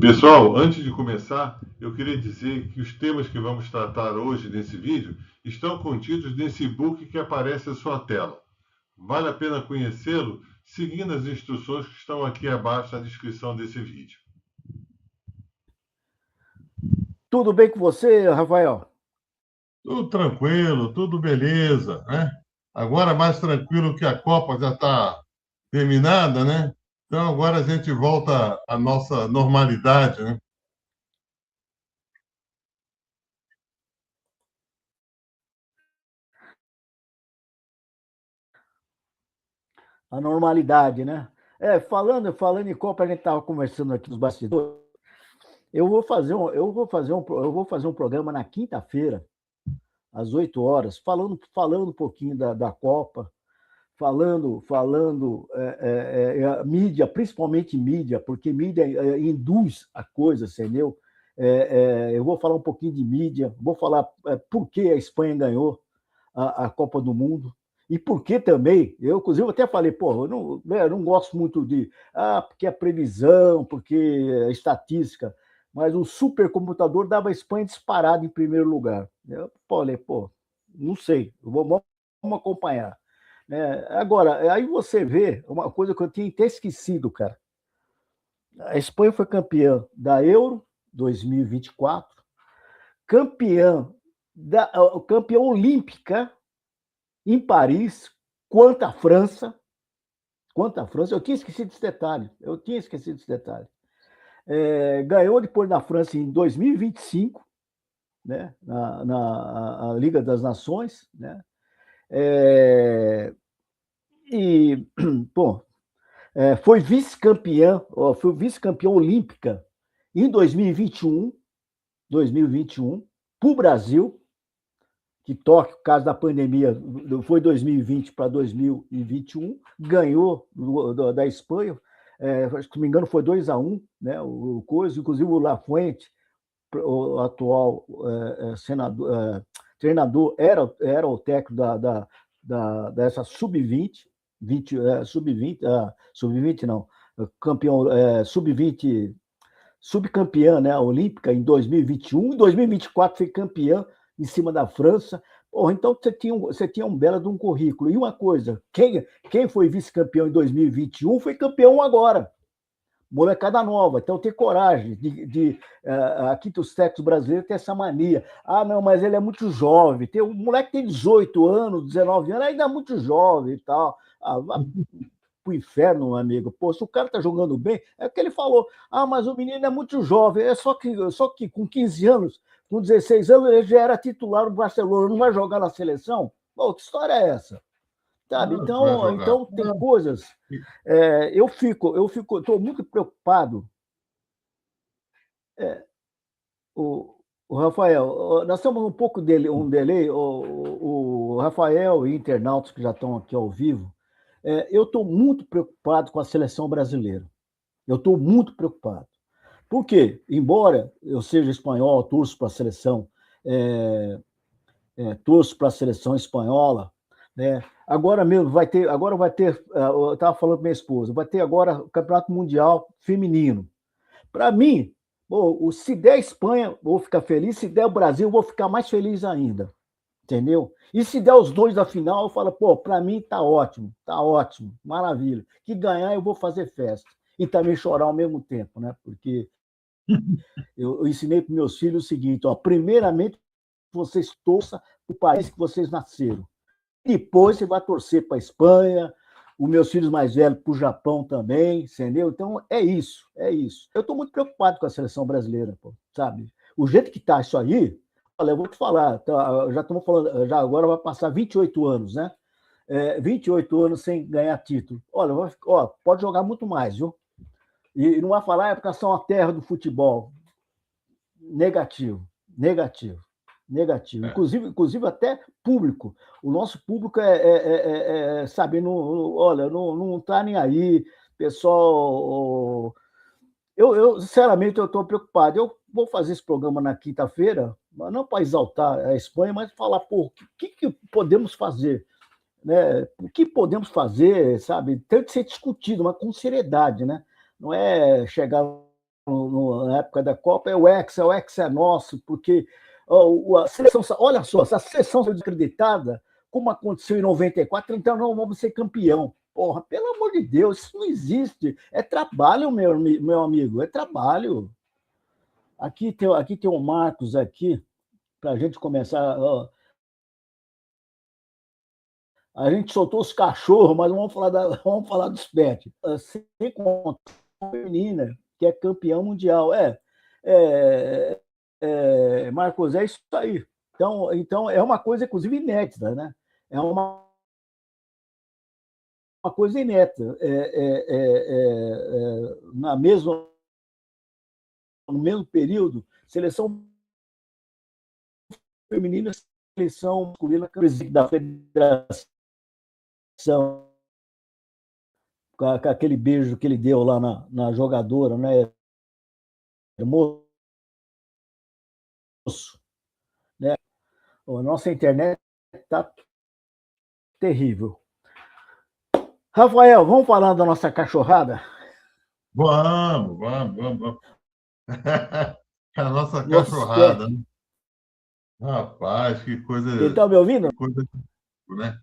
Pessoal, antes de começar, eu queria dizer que os temas que vamos tratar hoje nesse vídeo estão contidos nesse e-book que aparece à sua tela. Vale a pena conhecê-lo seguindo as instruções que estão aqui abaixo na descrição desse vídeo. Tudo bem com você, Rafael? Tudo tranquilo, tudo beleza, né? Agora mais tranquilo que a Copa já está terminada, né? Então agora a gente volta à nossa normalidade, né? A normalidade, né? Falando em Copa, a gente estava conversando aqui nos bastidores. Eu vou fazer um programa na quinta-feira, às 8 horas, falando um pouquinho da Copa, falando mídia, principalmente mídia, porque mídia induz a coisa, entendeu? Eu vou falar um pouquinho de mídia, vou falar por que a Espanha ganhou a Copa do Mundo. E por que também, eu inclusive até falei, pô, eu não gosto muito porque é previsão, porque é estatística, mas o supercomputador dava a Espanha disparado em primeiro lugar. Eu falei, pô, não sei, vamos acompanhar. Agora, aí você vê uma coisa que eu tinha até esquecido, cara. A Espanha foi campeã da Euro 2024, campeã olímpica em Paris, quanto à França, eu tinha esquecido esse detalhe, ganhou depois da França em 2025, né, na Liga das Nações, né, e, bom, foi vice-campeã olímpica em 2021, para o Brasil, que Tóquio, por causa da pandemia, foi 2020 para 2021, ganhou da Espanha, se não me engano, foi 2-1, né? O coisa, inclusive o Lafuente, o atual treinador, era o técnico dessa sub-20, sub-20 não, campeão, sub-20, subcampeã, né, olímpica em 2021, em 2024 foi campeã em cima da França. Porra, então você tinha um belo de um currículo. E uma coisa, quem foi vice-campeão em 2021 foi campeão agora. Molecada nova, então tem coragem aqui dos técnicos brasileiros tem essa mania. Ah, não, mas ele é muito jovem. Um moleque tem 18 anos, 19 anos, ainda é muito jovem e tal. Vai pro inferno, meu amigo. Pô, se o cara tá jogando bem, é o que ele falou. Ah, mas o menino é muito jovem. Só que com 15 anos, com 16 anos, ele já era titular do Barcelona. Não vai jogar na seleção? Pô, que história é essa? Sabe? Não, vai jogar. Então tem coisas. Estou muito preocupado. O Rafael, nós estamos um pouco um delay. O Rafael e internautas que já estão aqui ao vivo. Eu estou muito preocupado com a seleção brasileira. Eu estou muito preocupado. Por quê? Embora eu seja espanhol, torço para a seleção, torço para a seleção espanhola, né? Agora vai ter, eu estava falando com minha esposa, vai ter agora o Campeonato Mundial Feminino. Para mim, se der Espanha, vou ficar feliz, se der o Brasil, vou ficar mais feliz ainda. Entendeu? E se der os dois da final, eu falo, pô, para mim tá ótimo, maravilha. Que ganhar eu vou fazer festa. E também chorar ao mesmo tempo, né? Porque eu ensinei para meus filhos o seguinte, ó, primeiramente vocês torçam para o país que vocês nasceram. Depois você vai torcer para a Espanha, os meus filhos mais velhos para o Japão também, entendeu? Então é isso. Eu estou muito preocupado com a seleção brasileira, pô, sabe? O jeito que está isso aí, olha, eu vou te falar, já estamos falando, já agora vai passar 28 anos, né? 28 anos sem ganhar título. Olha, pode jogar muito mais, viu? E não vai falar, porque são a terra do futebol. Negativo. Inclusive até público. O nosso público sabe, olha, não está nem aí. Pessoal, sinceramente, eu estou preocupado. Eu vou fazer esse programa na quinta-feira, não para exaltar a Espanha, mas falar, pô, o que podemos fazer? Né? O que podemos fazer, sabe? Tem que ser discutido, mas com seriedade, né? Não é chegar na época da Copa, é o Hexa é nosso, porque a seleção, olha só, essa seleção foi desacreditada, como aconteceu em 94, então não vamos ser campeão. Porra, pelo amor de Deus, isso não existe. É trabalho, meu amigo, é trabalho. Aqui tem o Marcos aqui, para a gente começar. Ó, a gente soltou os cachorros, mas vamos falar dos pets. Sem contar a menina, que é campeão mundial. Marcos, é isso aí. Então é uma coisa, inclusive, inédita, né? É uma coisa inédita. No mesmo período, seleção feminina, seleção masculina, da federação, com aquele beijo que ele deu lá na jogadora, né? Moço, né? A nossa internet está terrível. Rafael, vamos falar da nossa cachorrada? Vamos. A nossa cachorrada, né? Rapaz, que coisa. Ele está me ouvindo? Que coisa, né?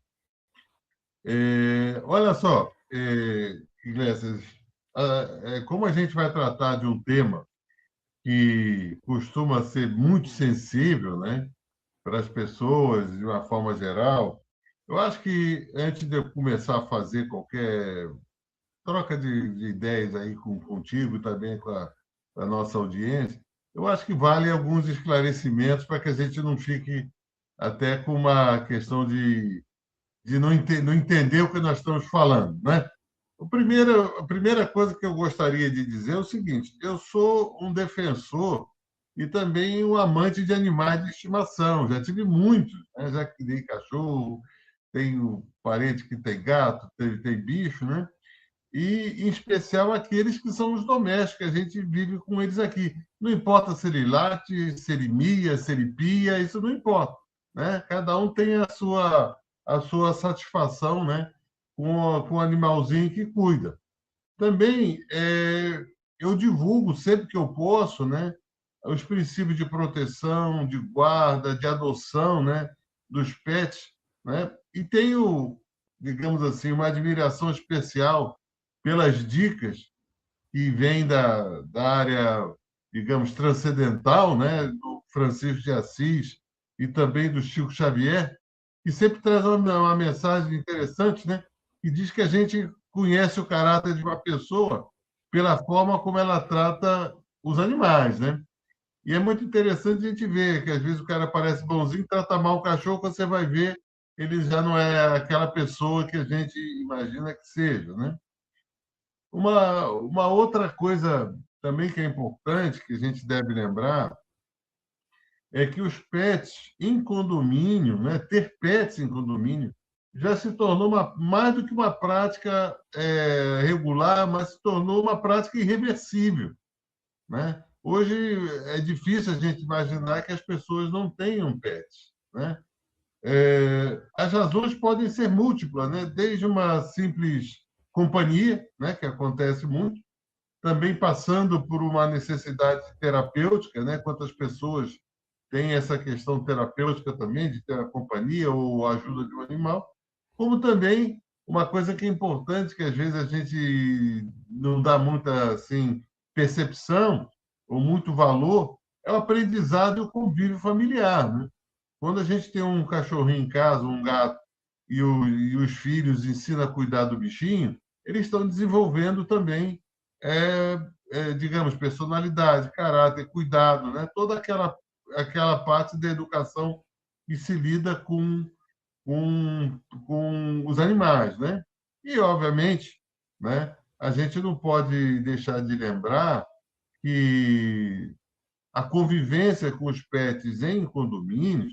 Olha só, Iglesias, como a gente vai tratar de um tema que costuma ser muito sensível, né, para as pessoas, de uma forma geral, eu acho que antes de eu começar a fazer qualquer troca de ideias aí contigo e também com a nossa audiência, eu acho que vale alguns esclarecimentos para que a gente não fique até com uma questão de não entender o que nós estamos falando, né? A primeira coisa que eu gostaria de dizer é o seguinte: eu sou um defensor e também um amante de animais de estimação. Já tive muitos, né? Já criei cachorro, tenho parente que tem gato, tem bicho, né? E, em especial, aqueles que são os domésticos, que a gente vive com eles aqui. Não importa se ele late, se ele mia, se ele pia, isso não importa, né? Cada um tem a sua satisfação, né? Com o animalzinho que cuida. Também eu divulgo sempre que eu posso, né? Os princípios de proteção, de guarda, de adoção, né? Dos pets, né? E tenho, digamos assim, uma admiração especial pelas dicas que vêm da área, digamos, transcendental, né, do Francisco de Assis e também do Chico Xavier, que sempre traz uma mensagem interessante, né, que diz que a gente conhece o caráter de uma pessoa pela forma como ela trata os animais, né? E é muito interessante a gente ver que às vezes o cara parece bonzinho, trata mal o cachorro, quando você vai ver, ele já não é aquela pessoa que a gente imagina que seja, né? Uma outra coisa também que é importante, que a gente deve lembrar, é que os pets em condomínio, né, ter pets em condomínio, já se tornou mais do que uma prática regular, mas se tornou uma prática irreversível, né? Hoje é difícil a gente imaginar que as pessoas não tenham pets, né? As razões podem ser múltiplas, né? Desde uma simples companhia, né, que acontece muito, também passando por uma necessidade terapêutica, né? Quantas pessoas têm essa questão terapêutica também, de ter a companhia ou a ajuda de um animal, como também uma coisa que é importante, que às vezes a gente não dá muita assim, percepção ou muito valor, é o aprendizado e o convívio familiar, né? Quando a gente tem um cachorrinho em casa, um gato, e os filhos ensinam a cuidar do bichinho, eles estão desenvolvendo também, digamos, personalidade, caráter, cuidado, né? Toda aquela parte da educação que se lida com, com os animais, né? E, obviamente, né, a gente não pode deixar de lembrar que a convivência com os pets em condomínios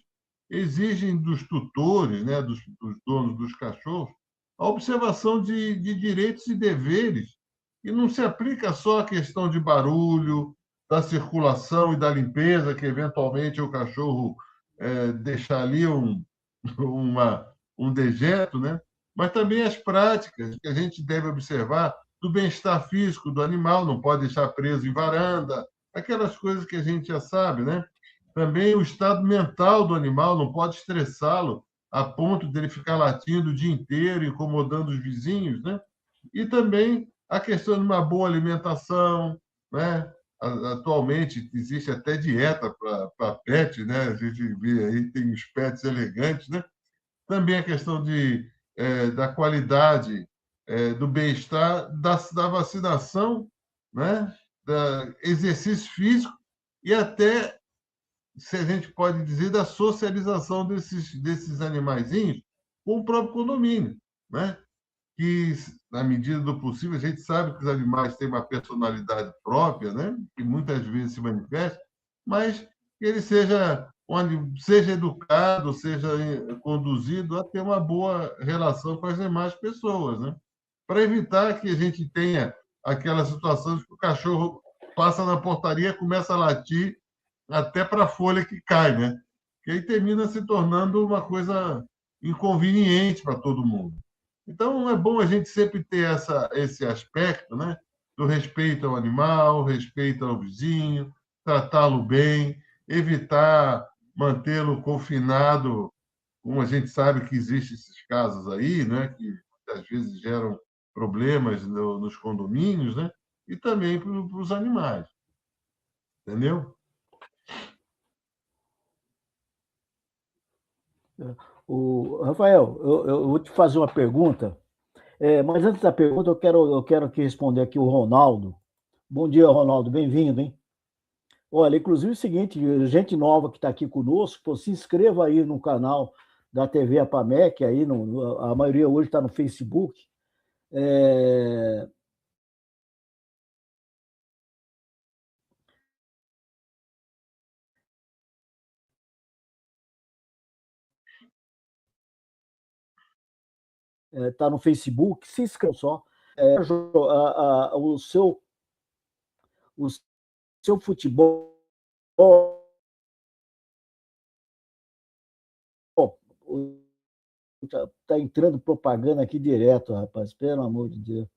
exigem dos tutores, né, dos donos dos cachorros, a observação de direitos e deveres, e não se aplica só à questão de barulho, da circulação e da limpeza, que eventualmente o cachorro deixar ali uma, um dejeto, né? Mas também as práticas que a gente deve observar do bem-estar físico do animal, não pode deixar preso em varanda, aquelas coisas que a gente já sabe, né? Também o estado mental do animal, não pode estressá-lo a ponto de ele ficar latindo o dia inteiro, incomodando os vizinhos, né? E também a questão de uma boa alimentação, né? Atualmente existe até dieta para pet, né? A gente vê aí, tem os pets elegantes, né? Também a questão da qualidade, do bem-estar, da vacinação, né? Da exercício físico e até, se a gente pode dizer, da socialização desses animaizinhos com o próprio condomínio, né? Que, na medida do possível, a gente sabe que os animais têm uma personalidade própria, né? Que muitas vezes se manifesta, mas que ele seja educado, seja conduzido a ter uma boa relação com as demais pessoas, né? Para evitar que a gente tenha aquela situação de que o cachorro passa na portaria, começa a latir até para a folha que cai, né? Que aí termina se tornando uma coisa inconveniente para todo mundo. Então, é bom a gente sempre ter esse aspecto, né? Do respeito ao animal, respeito ao vizinho, tratá-lo bem, evitar mantê-lo confinado, como a gente sabe que existem esses casos aí, né? Que muitas vezes geram problemas nos condomínios, né? E também para os animais, entendeu? O Rafael, eu vou te fazer uma pergunta, mas antes da pergunta, eu quero aqui responder aqui o Ronaldo. Bom dia, Ronaldo, bem-vindo, hein? Olha, inclusive é o seguinte, gente nova que está aqui conosco, pô, se inscreva aí no canal da TV Apamec, aí a maioria hoje está no Facebook. É, tá no Facebook, se inscreva só. O seu futebol tá entrando propaganda aqui direto, rapaz, pelo amor de Deus.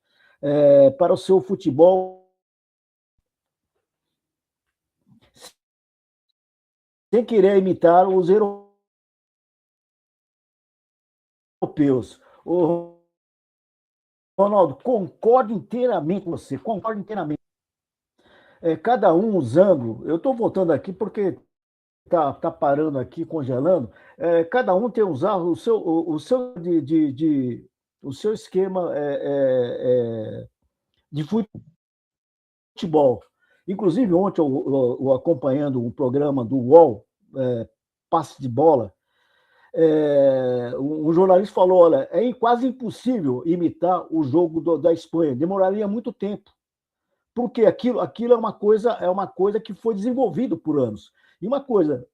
Para o seu futebol, sem querer imitar os europeus. O Ronaldo, concordo inteiramente com você, concordo inteiramente. Cada um usando, eu estou voltando aqui porque tá parando aqui, congelando. Cada um tem que usar o seu esquema de futebol. Inclusive, ontem, eu acompanhando um programa do UOL, Passe de Bola, um jornalista falou: olha, é quase impossível imitar o jogo da Espanha, demoraria muito tempo, porque aquilo é uma coisa que foi desenvolvido por anos. E uma coisa,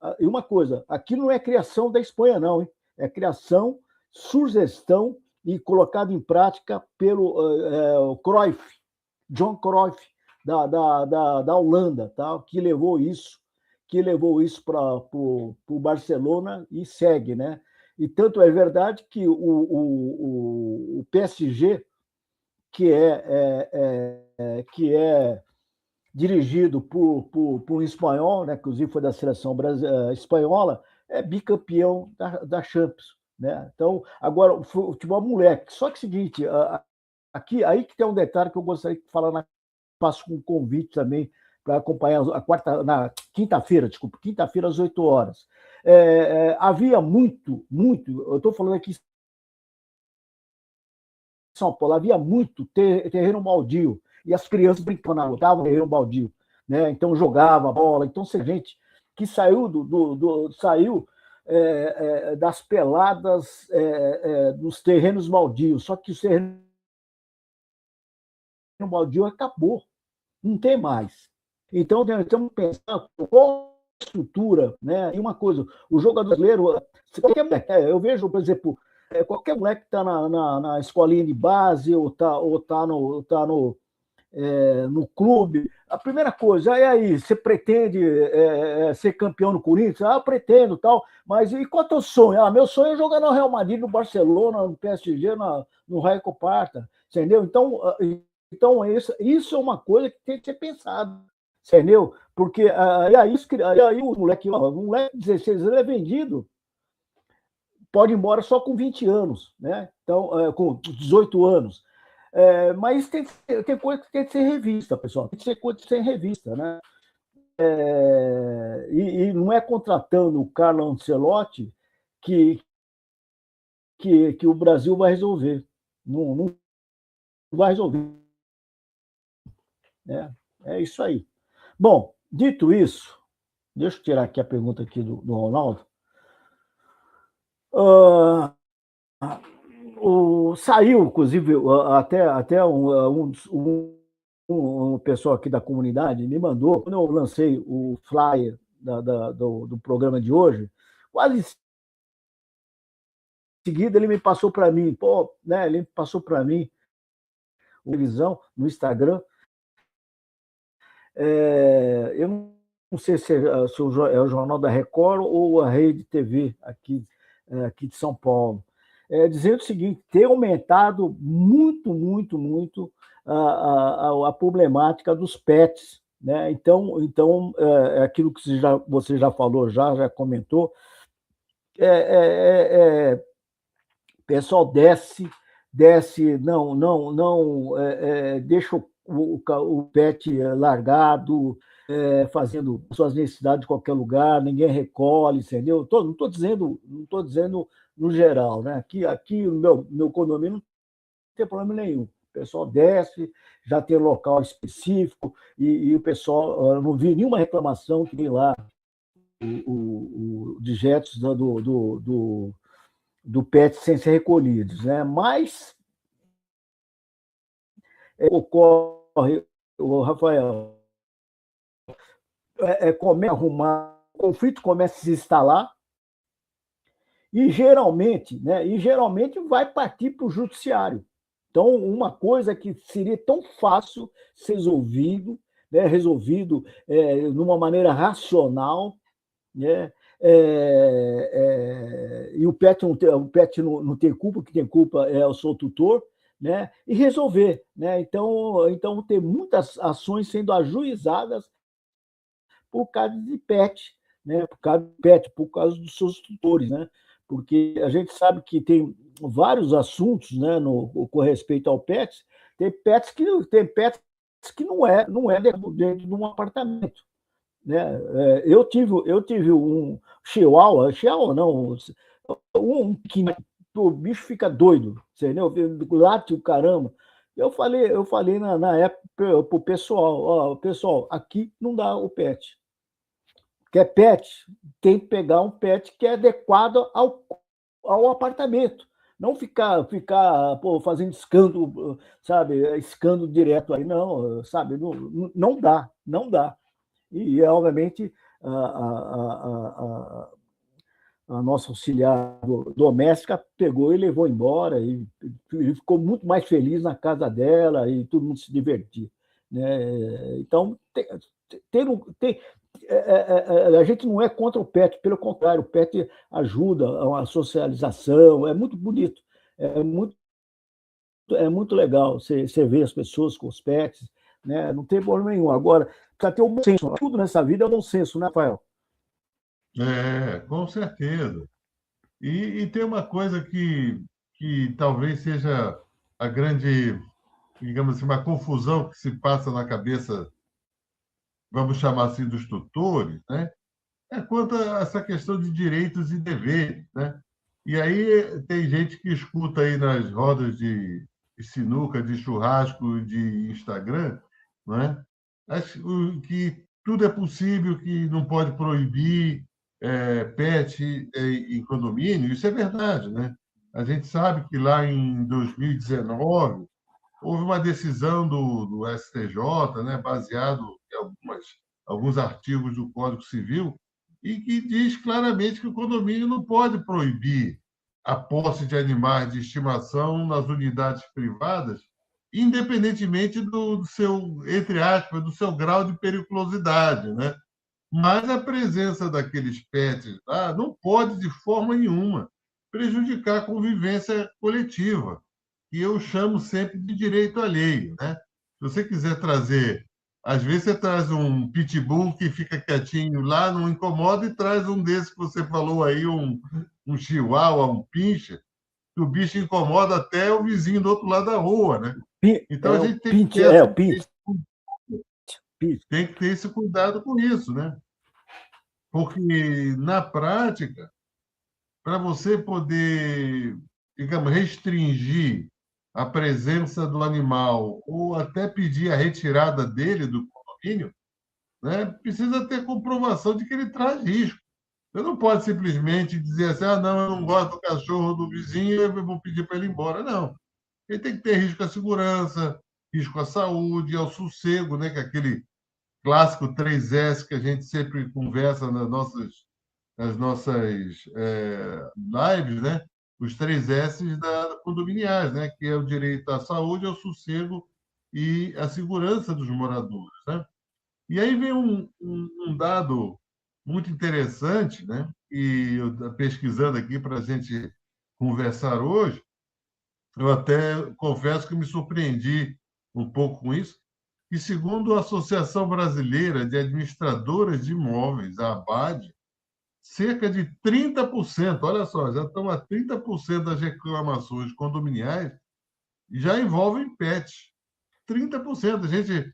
aquilo não é criação da Espanha, não, hein? É criação, sugestão e colocado em prática pelo Cruyff, John Cruyff, da Holanda, tá? que levou isso para o Barcelona e segue, né? E tanto é verdade que o PSG, que é dirigido por um espanhol, né, inclusive foi da seleção espanhola, é bicampeão da Champions. Né? Então, agora, o futebol moleque. Só que é o seguinte, aqui, aí que tem um detalhe que eu gostaria de falar, faço um convite também para acompanhar na quinta-feira, às 8 horas. Havia muito, eu estou falando aqui em São Paulo, havia muito terreno baldio, e as crianças brincando na rua, estavam no terreno baldio, né? Então jogava bola. Então, tem gente que saiu das peladas dos terrenos baldios, só que o terreno baldio acabou, não tem mais. Então, temos que pensar qual a estrutura, né? E uma coisa, o jogador brasileiro, eu vejo, por exemplo, qualquer moleque que está na escolinha de base ou tá no clube, a primeira coisa, aí, você pretende ser campeão no Corinthians? Eu pretendo, tal, mas e qual é o teu sonho? Meu sonho é jogar no Real Madrid, no Barcelona, no PSG, no Raio Parta, entendeu? Então, Então, isso é uma coisa que tem que ser pensado, entendeu? Porque aí o moleque de 16 anos é vendido, pode ir embora só com 20 anos, né? Então, com 18 anos. Mas tem coisa que tem que ser revista, pessoal. Tem que ser coisa que tem que ser revista, né? E não é contratando o Carlo Ancelotti que o Brasil vai resolver. Não vai resolver. Né? É isso aí. Bom, dito isso, deixa eu tirar aqui a pergunta aqui do Ronaldo. Saiu, inclusive, até um pessoal aqui da comunidade me mandou, quando eu lancei o flyer do programa de hoje, quase em seguida ele me passou para mim, ele passou para mim televisão no Instagram. Eu não sei se é o Jornal da Record ou a Rede TV aqui de São Paulo, dizendo o seguinte: tem aumentado muito, muito, muito a problemática dos pets. Né? Então, aquilo que você já falou, já comentou, o pessoal desce, não deixa o pet largado, fazendo suas necessidades em qualquer lugar, ninguém recolhe, entendeu? Não estou dizendo no geral, né? Aqui no meu condomínio não tem problema nenhum. O pessoal desce, já tem local específico, e o pessoal, eu não vi nenhuma reclamação que tem lá o dejetos do PET sem ser recolhidos, né? Mas ocorre, o Rafael, começa a arrumar, o conflito começa a se instalar e geralmente vai partir para o judiciário. Então, uma coisa que seria tão fácil ser resolvido de uma maneira racional, né? E o PET não tem culpa, o que tem culpa é o seu tutor, né? E resolver. Né? Então, tem muitas ações sendo ajuizadas por causa de PET, né? Por causa dos seus tutores, né? Porque a gente sabe que tem vários assuntos, né, com respeito ao PET, tem PETs que não é dentro de um apartamento. Né? Eu tive um chihuahua não, que o bicho fica doido, entendeu? Late o caramba. Eu falei na época para o pessoal, pessoal, aqui não dá o PET. Quer PET? Tem que pegar um PET que é adequado ao apartamento. Não ficar fazendo escândalo, sabe? Escândalo direto aí, não, sabe? Não dá. E, obviamente, a nossa auxiliar doméstica pegou e levou embora, e ficou muito mais feliz na casa dela, e todo mundo se divertia. Né? Então, a gente não é contra o PET, pelo contrário, o PET ajuda a socialização, é muito bonito, é muito legal você ver as pessoas com os PETs, né? Não tem problema nenhum. Agora, precisa ter um bom senso. Tudo nessa vida é bom senso, né, Rafael? Com certeza. E tem uma coisa que talvez seja a grande, digamos assim, uma confusão que se passa na cabeça, vamos chamar assim, dos tutores, né? Quanto a essa questão de direitos e deveres, né? E aí tem gente que escuta aí nas rodas de sinuca, de churrasco, de Instagram, né? Que tudo é possível, que não pode proibir PET em condomínio. Isso é verdade, né? A gente sabe que lá em 2019 houve uma decisão do STJ, né, baseado em alguns artigos do Código Civil, e que diz claramente que o condomínio não pode proibir a posse de animais de estimação nas unidades privadas, independentemente do seu, entre aspas, do seu grau de periculosidade, né? Mas a presença daqueles pets lá não pode, de forma nenhuma, prejudicar a convivência coletiva, que eu chamo sempre de direito alheio, né? você quiser trazer, às vezes você traz um pitbull que fica quietinho lá, não incomoda, e traz um desses que você falou aí, um chihuahua, um pincher, que o bicho incomoda até o vizinho do outro lado da rua, né? Então a O gente tem que Pint, ter, o Pint, Pint. tem que ter esse cuidado com isso, né? Porque na prática, para você poder, digamos, restringir a presença do animal ou até pedir a retirada dele do condomínio, né, precisa ter comprovação de que ele traz risco. Você não pode simplesmente dizer assim, ah, não, eu não gosto do cachorro do vizinho, eu vou pedir para ele ir embora. Não. Ele tem que ter risco à segurança, risco à saúde, ao sossego, né, que é aquele clássico 3S que a gente sempre conversa nas nossas lives, né? Os 3S da condominiais, né? Que é o direito à saúde, ao sossego e à segurança dos moradores, né? E aí vem um dado muito interessante, né? E eu pesquisando aqui para a gente conversar hoje, eu até confesso que me surpreendi um pouco com isso, e segundo a Associação Brasileira de Administradoras de Imóveis, a ABAD, cerca de 30%, olha só, já estão a 30% das reclamações condominiais já envolvem pet. 30%.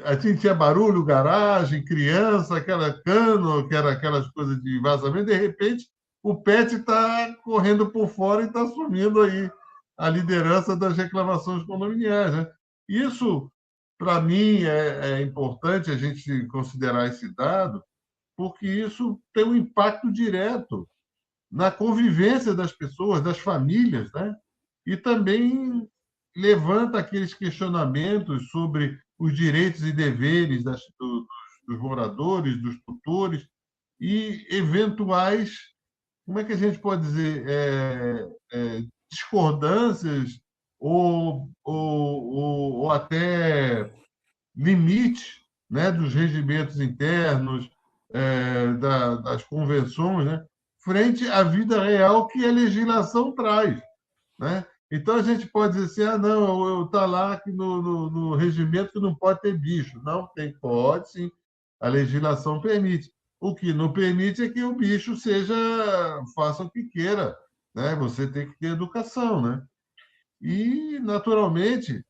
A gente tinha barulho, garagem, criança, aquela cano, que era aquelas coisas de vazamento, de repente o pet está correndo por fora e está assumindo aí a liderança das reclamações condominiais, né? Isso, para mim, é importante a gente considerar esse dado, porque isso tem um impacto direto na convivência das pessoas, das famílias, né? E também levanta aqueles questionamentos sobre os direitos e deveres dos moradores, dos tutores e eventuais, como é que a gente pode dizer, discordâncias ou até limite, né, dos regimentos internos, das convenções, né, frente à vida real que a legislação traz, né? Então a gente pode dizer assim, ah, não, está lá que no regimento que não pode ter bicho. Não, tem, pode sim, a legislação permite. O que não permite é que o bicho faça o que queira, né? Você tem que ter educação, né? E, naturalmente,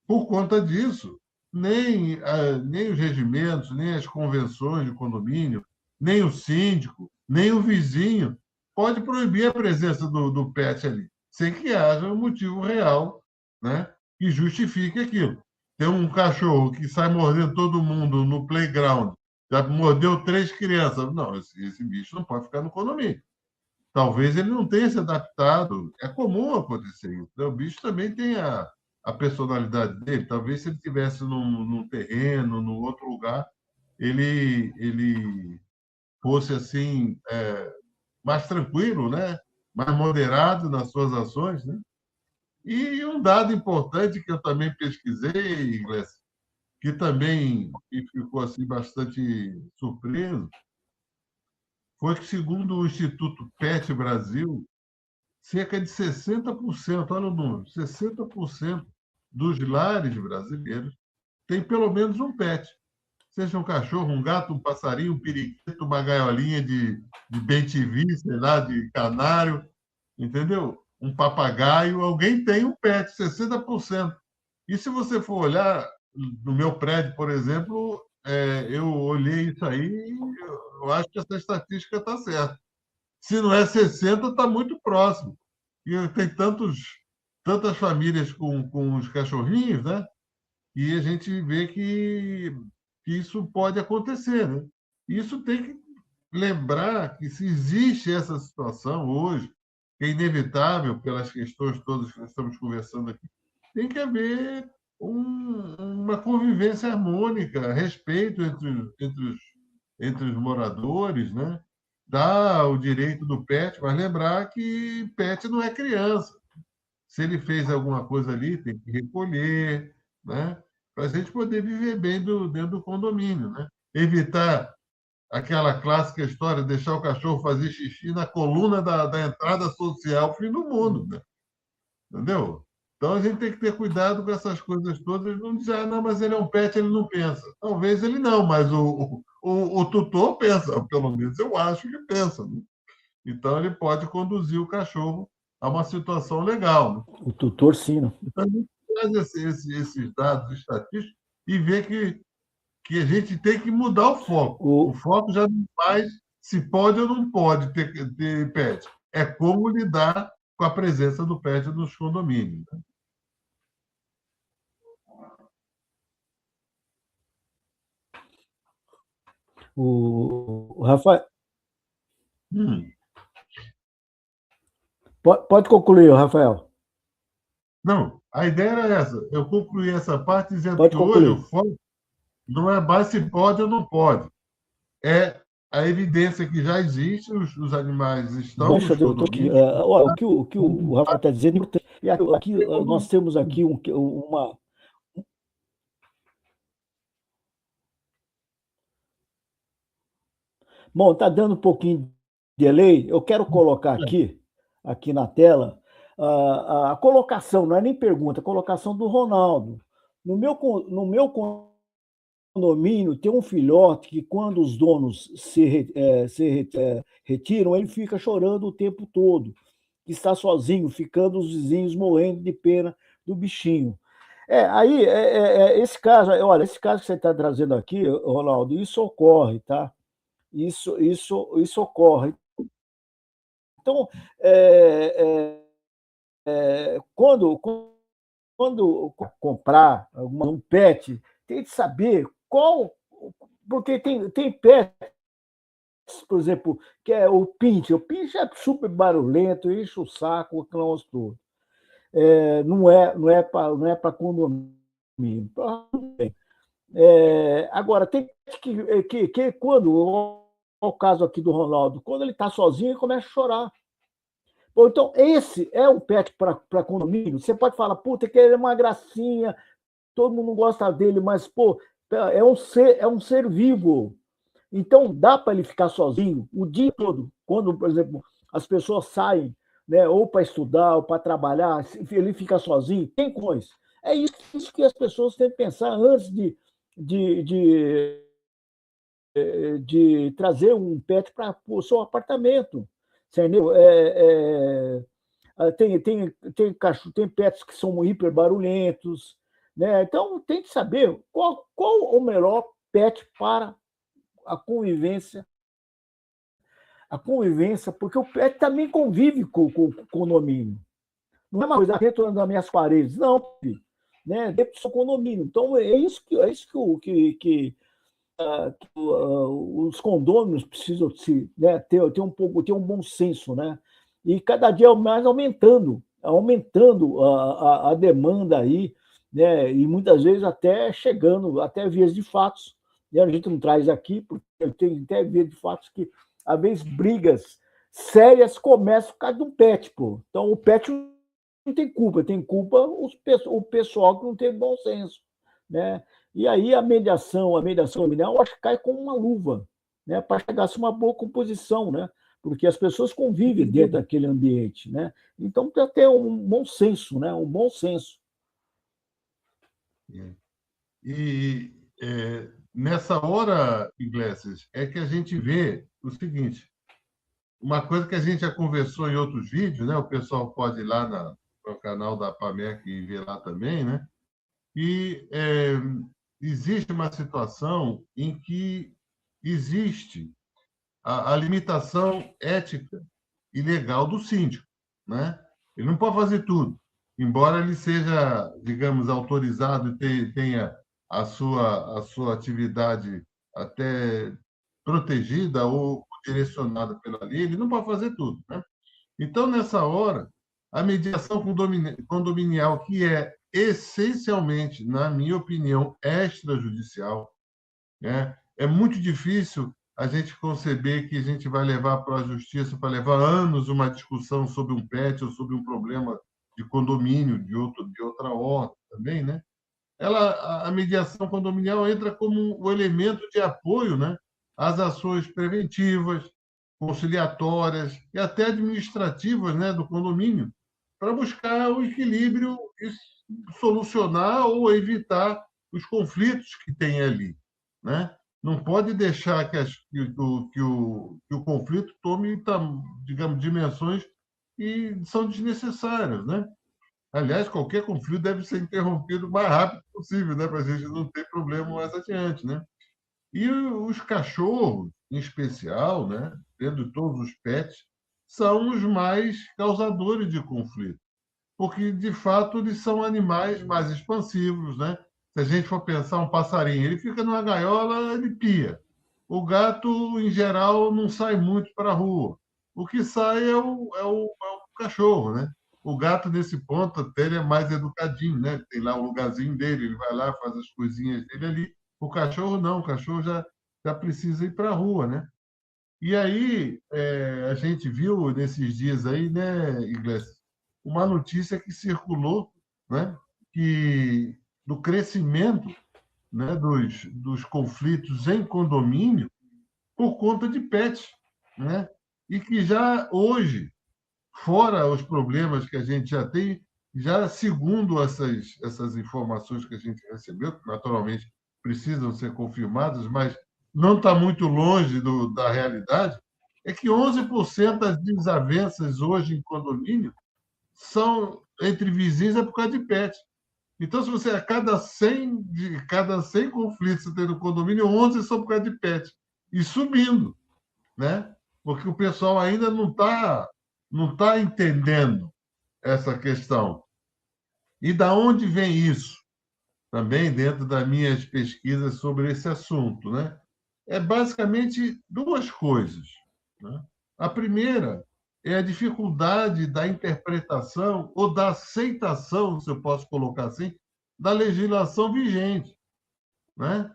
por conta disso, nem os regimentos, nem as convenções de condomínio, nem o síndico, nem o vizinho pode proibir a presença do pet ali, sem que haja um motivo real, né, que justifique aquilo. Tem um cachorro que sai mordendo todo mundo no playground, já mordeu 3 crianças. Não, esse bicho não pode ficar no condomínio. Talvez ele não tenha se adaptado. É comum acontecer isso, né? O bicho também tem a personalidade dele. Talvez se ele estivesse num terreno, num outro lugar, ele fosse assim mais tranquilo, né? Mais moderado nas suas ações, né? E um dado importante que eu também pesquisei, Iglesias, que também me ficou assim bastante surpreso, foi que, segundo o Instituto PET Brasil, cerca de 60%, olha o número, 60% dos lares brasileiros têm pelo menos um pet. Seja um cachorro, um gato, um passarinho, um periquito, uma gaiolinha de bem-te-vi, sei lá, de canário, entendeu? Um papagaio, alguém tem um pet, 60%. E se você for olhar, no meu prédio, por exemplo, eu olhei isso aí e eu acho que essa estatística está certa. Se não é 60, está muito próximo. E tem tantas famílias com os cachorrinhos, né? E a gente vê que isso pode acontecer, né? Isso tem que lembrar que se existe essa situação hoje, que é inevitável pelas questões todas que nós estamos conversando aqui, tem que haver uma convivência harmônica, respeito entre os moradores, né? Dar o direito do pet, mas lembrar que pet não é criança. Se ele fez alguma coisa ali, tem que recolher, né? Para a gente poder viver bem dentro do condomínio, né? Evitar aquela clássica história, deixar o cachorro fazer xixi na coluna da entrada social, fim do mundo, né? Entendeu? Então, a gente tem que ter cuidado com essas coisas todas, não dizer, não, mas ele é um pet, ele não pensa. Talvez ele não, mas o tutor pensa, pelo menos eu acho que pensa. Né? Então, ele pode conduzir o cachorro a uma situação legal. Né? O tutor, sim. Né? Então, a gente traz esses dados estatísticos e vê que a gente tem que mudar o foco. O foco já não faz se pode ou não pode ter pet. É como lidar com a presença do pet nos condomínios. Né? O Rafael. Hum. Pode concluir, Rafael. Não, a ideia era essa. Eu concluí essa parte dizendo Pode que hoje o concluir. foco não é mais se pode ou não pode. É a evidência que já existe, os animais estão Deixa nos eu tô aqui. condomínios. O que o Rafael está dizendo é importante. E aqui, nós temos aqui uma. Bom, está dando um pouquinho de delay. Eu quero colocar aqui na tela, a colocação, não é nem pergunta, a colocação do Ronaldo. No meu condomínio tem um filhote que, quando os donos se retiram, ele fica chorando o tempo todo. Está sozinho, ficando os vizinhos morrendo de pena do bichinho. Aí, esse caso, olha, esse caso que você está trazendo aqui, Ronaldo, isso ocorre, tá? Isso ocorre. Então, quando comprar um pet, tem que saber qual. Porque tem pet, por exemplo, que é o pinche. O pinche é super barulhento, enche o saco, o clãos todo. Não é para condomínio. Agora, tem que quando, o caso aqui do Ronaldo, quando ele está sozinho, ele começa a chorar. Bom, então, esse é um pet para condomínio. Você pode falar, puta, que ele é uma gracinha, todo mundo gosta dele, mas, pô, é um ser vivo. Então, dá para ele ficar sozinho o dia todo. Quando, por exemplo, as pessoas saem, né, ou para estudar, ou para trabalhar, ele fica sozinho, tem coisa. É isso que as pessoas têm que pensar antes de, de, de trazer um pet para o seu apartamento. Entendeu? Tem pets que são hiper barulhentos, né? Então tem que saber qual o melhor pet para a convivência, porque o pet também convive com o condomínio. Não é uma coisa dentro das minhas paredes, não, né? Dentro do seu condomínio. Então é isso que os condôminos precisam né, ter um bom senso, né? E cada dia mais aumentando a demanda aí, né? E muitas vezes até chegando até vias de fatos. E a gente não traz aqui, porque tem até vias de fatos que, às vezes, brigas sérias começam por causa de um pet, pô. Então, o pet não tem culpa o pessoal que não tem bom senso, né? E aí a mediação nominal, eu acho que cai como uma luva, né? Para chegar-se uma boa composição, né? Porque as pessoas convivem dentro daquele ambiente, né? Então, para ter um bom senso, né? Um bom senso. E nessa hora, Iglesias, é que a gente vê o seguinte: uma coisa que a gente já conversou em outros vídeos, né? O pessoal pode ir lá no canal da PAMEC e ver lá também, né? E existe uma situação em que existe a limitação ética e legal do síndico, né? Ele não pode fazer tudo, embora ele seja, digamos, autorizado e tenha a sua atividade até protegida ou direcionada pela lei, ele não pode fazer tudo, né? Então, nessa hora, a mediação condominial, que é essencialmente, na minha opinião, extrajudicial, né? É muito difícil a gente conceber que a gente vai levar para a justiça, para levar anos uma discussão sobre um pet ou sobre um problema de condomínio de outra ordem também, né? A mediação condominial entra como um elemento de apoio, né, às ações preventivas, conciliatórias e até administrativas, né, do condomínio, para buscar o equilíbrio e solucionar ou evitar os conflitos que tem ali, né? Não pode deixar que o conflito tome, digamos, dimensões que são desnecessárias, né? Aliás, qualquer conflito deve ser interrompido o mais rápido possível, né? Para a gente não ter problema mais adiante, né? E os cachorros, em especial, né? Dentro de todos os pets, são os mais causadores de conflito, porque, de fato, eles são animais mais expansivos, né? Se a gente for pensar um passarinho, ele fica numa gaiola, ele pia. O gato, em geral, não sai muito para a rua. O que sai é o cachorro, né? O gato, nesse ponto, até ele é mais educadinho, né? Tem lá o lugarzinho dele, ele vai lá, faz as coisinhas dele ali. O cachorro não, o cachorro já precisa ir para a rua, né? E aí, a gente viu nesses dias aí, né, Iglesias, uma notícia que circulou, né, que do crescimento, né, dos conflitos em condomínio por conta de pets, né? E que já hoje, fora os problemas que a gente já tem, já segundo essas informações que a gente recebeu, que naturalmente precisam ser confirmadas, mas não está muito longe da realidade, é que 11% das desavenças hoje em condomínio são entre vizinhos é por causa de pet. Então, se você a cada 100 conflitos que você tem no condomínio, 11 são por causa de pet. E subindo, né? Porque o pessoal ainda não tá entendendo essa questão. E da onde vem isso? Também dentro das minhas pesquisas sobre esse assunto, né? É basicamente duas coisas, né? A primeira é a dificuldade da interpretação ou da aceitação, se eu posso colocar assim, da legislação vigente, né?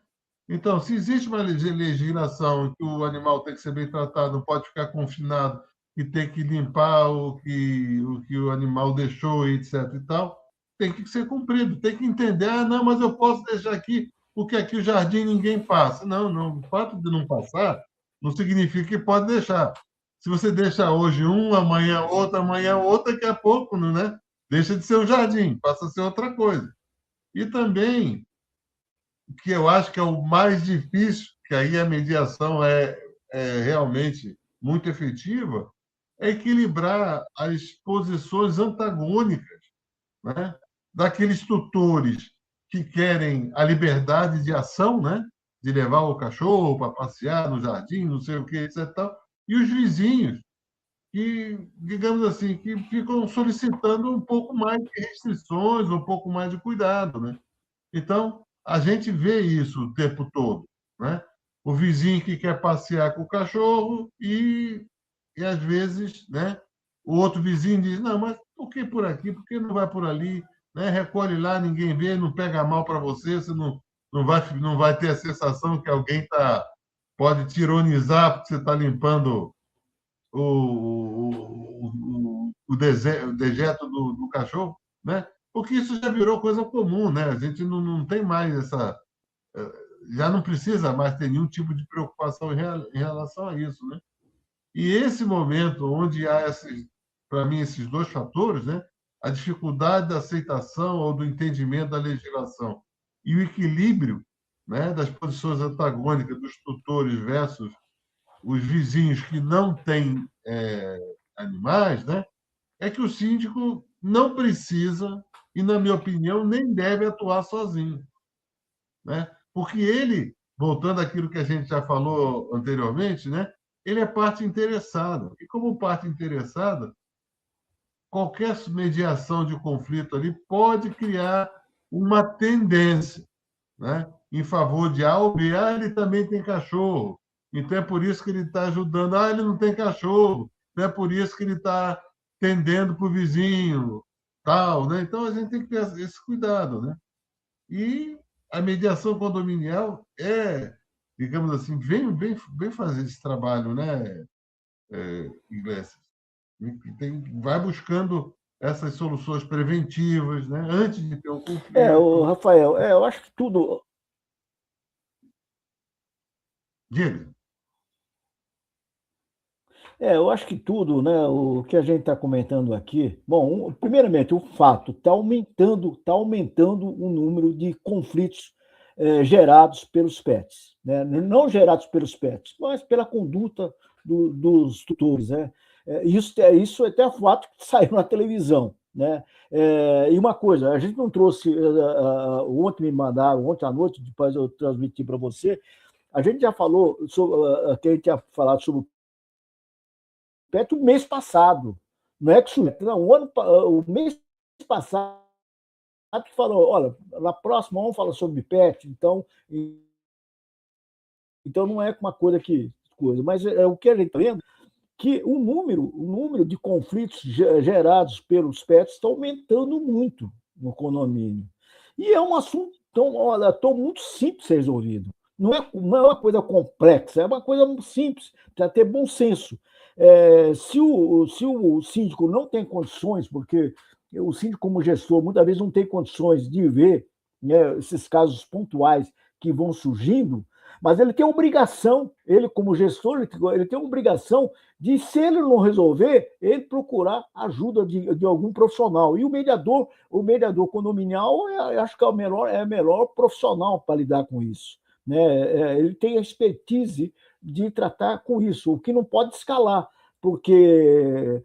Então, se existe uma legislação que o animal tem que ser bem tratado, não pode ficar confinado, e tem que limpar o que o animal deixou, etc. e tal, tem que ser cumprido, tem que entender, não, mas eu posso deixar aqui, porque aqui o jardim ninguém passa. Não, não, o fato de não passar não significa que pode deixar. Se você deixar hoje um, amanhã outro, daqui a pouco, né? Deixa de ser um jardim, passa a ser outra coisa. E também que eu acho que é o mais difícil, que aí a mediação é realmente muito efetiva, é equilibrar as posições antagônicas, né? Daqueles tutores que querem a liberdade de ação, né? De levar o cachorro para passear no jardim, não sei o que, etc. Tal, e os vizinhos que, digamos assim, que ficam solicitando um pouco mais de restrições, um pouco mais de cuidado, né? Então, a gente vê isso o tempo todo, né? O vizinho que quer passear com o cachorro e às vezes, né, o outro vizinho diz, não, mas por que por aqui? Por que não vai por ali? Né? Recolhe lá, ninguém vê, não pega mal para você, você não vai ter a sensação que alguém pode te ironizar porque você está limpando o dejeto do cachorro, né? Porque isso já virou coisa comum, né? A gente não tem mais já não precisa mais ter nenhum tipo de preocupação em relação a isso, né? E esse momento onde há para mim, esses dois fatores, né? A dificuldade da aceitação ou do entendimento da legislação e o equilíbrio, né, das posições antagônicas dos tutores versus os vizinhos que não têm animais, né? É que o síndico não precisa, e, na minha opinião, nem deve atuar sozinho, né? Porque ele, voltando àquilo que a gente já falou anteriormente, né? Ele é parte interessada. E, como parte interessada, qualquer mediação de conflito ali pode criar uma tendência, né? Em favor de A ou B. Ele também tem cachorro, então é por isso que ele está ajudando. Ele não tem cachorro, então é por isso que ele está tendendo para o vizinho, tal, né? Então a gente tem que ter esse cuidado, né? E a mediação condominial digamos assim, vem fazer esse trabalho, né, Iglesias? Vai buscando essas soluções preventivas, né, antes de ter um O conflito. Rafael, eu acho que tudo. Diga. Eu acho que tudo, né, o que a gente está comentando aqui, bom, primeiramente, o fato tá aumentando o número de conflitos gerados pelos pets, né? Não gerados pelos pets, mas pela conduta dos tutores, né? Isso é até fato que saiu na televisão, né? E uma coisa, a gente não trouxe, ontem me mandaram, ontem à noite, depois eu transmiti para você, a gente já falou sobre, que a gente tinha falado sobre PET o mês passado. Não é que isso, não, o mês passado que falou, olha, na próxima vamos falar sobre PET, então não é uma coisa que coisa, mas o que a gente está vendo que o número de conflitos gerados pelos PETs está aumentando muito no condomínio. E é um assunto olha, muito simples de ser resolvido. Não é uma coisa complexa, é uma coisa simples, precisa ter bom senso. Se o síndico não tem condições, porque o síndico, como gestor, muitas vezes não tem condições de ver, né, esses casos pontuais que vão surgindo, mas ele tem obrigação, ele como gestor, ele tem obrigação de, se ele não resolver, ele procurar ajuda de algum profissional. E o mediador condominial, acho que é o melhor profissional para lidar com isso. Né? Ele tem a expertise de tratar com isso, o que não pode escalar, porque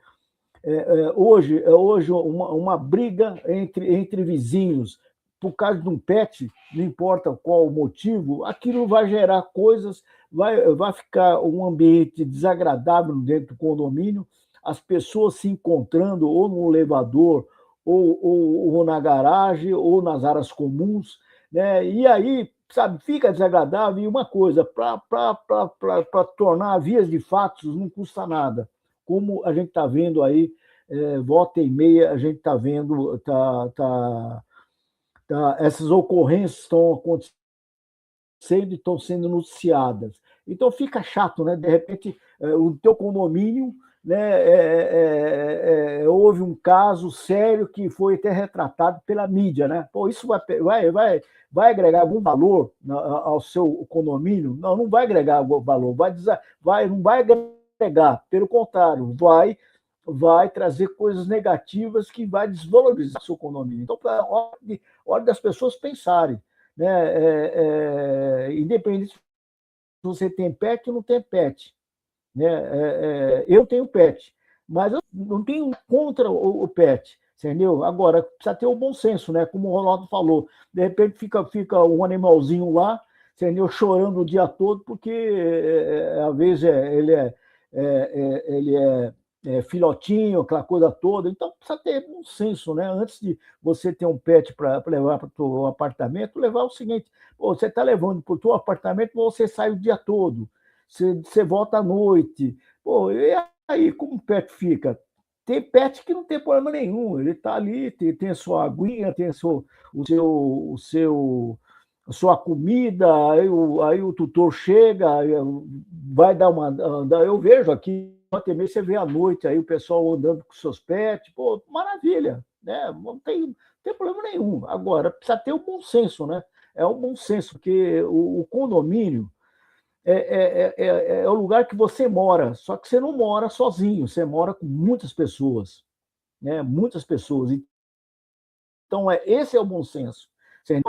hoje uma briga entre vizinhos por causa de um pet, não importa qual o motivo, aquilo vai gerar coisas, vai ficar um ambiente desagradável dentro do condomínio, as pessoas se encontrando ou no elevador, ou na garagem, ou nas áreas comuns, né? E aí, sabe, fica desagradável. E uma coisa, para tornar vias de fatos não custa nada, como a gente está vendo aí, volta e meia, a gente está vendo, essas ocorrências estão acontecendo e estão sendo noticiadas. Então fica chato, né? De repente, o teu condomínio, né, houve um caso sério que foi até retratado pela mídia, né? Pô, isso vai agregar algum valor ao seu condomínio? Não, não vai agregar algum valor, não vai agregar, pelo contrário, vai trazer coisas negativas que vai desvalorizar o seu condomínio. Então, é hora das pessoas pensarem, né? Independente se você tem pet ou não tem pet, né? Eu tenho pet, mas eu não tenho contra o pet, entendeu? Agora, precisa ter o bom senso, né? Como o Ronaldo falou, de repente fica um animalzinho lá, entendeu? Chorando o dia todo, porque às vezes ele é filhotinho, aquela coisa toda. Então, precisa ter bom senso, né? Antes de você ter um pet para levar para o seu apartamento, levar o seguinte: pô, você está levando para o seu apartamento, você sai o dia todo, você volta à noite. Pô, e aí, como o pet fica? Tem pet que não tem problema nenhum, ele está ali, tem a sua aguinha, tem a sua comida, aí o tutor chega, vai dar uma. Eu vejo aqui, até mesmo você vê à noite aí o pessoal andando com seus pets, pô, maravilha, né? Não tem problema nenhum. Agora, precisa ter o bom senso, né? É o bom senso, porque o condomínio é o lugar que você mora, só que você não mora sozinho, você mora com muitas pessoas, né? Muitas pessoas. Então, esse é o bom senso.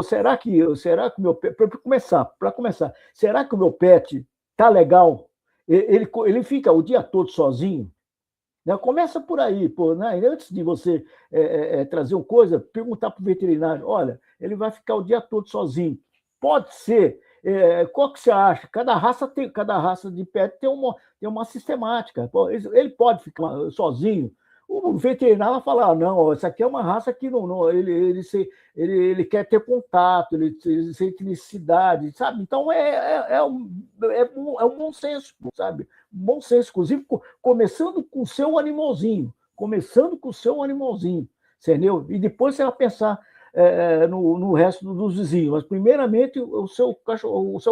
Será que o meu pet, para começar, será que o meu pet tá legal? Ele fica o dia todo sozinho? Né? Começa por aí, pô, né? Antes de você trazer uma coisa, perguntar para o veterinário: olha, ele vai ficar o dia todo sozinho. Pode ser. Qual que você acha? Cada raça de pet tem uma sistemática. Pô, ele pode ficar sozinho. O veterinário vai falar: não, essa aqui é uma raça que não, ele quer ter contato, ele sente necessidade, sabe? Então é um bom senso, sabe? Bom senso, inclusive começando com o seu animalzinho, entendeu? E depois você vai pensar no resto dos vizinhos, mas primeiramente o seu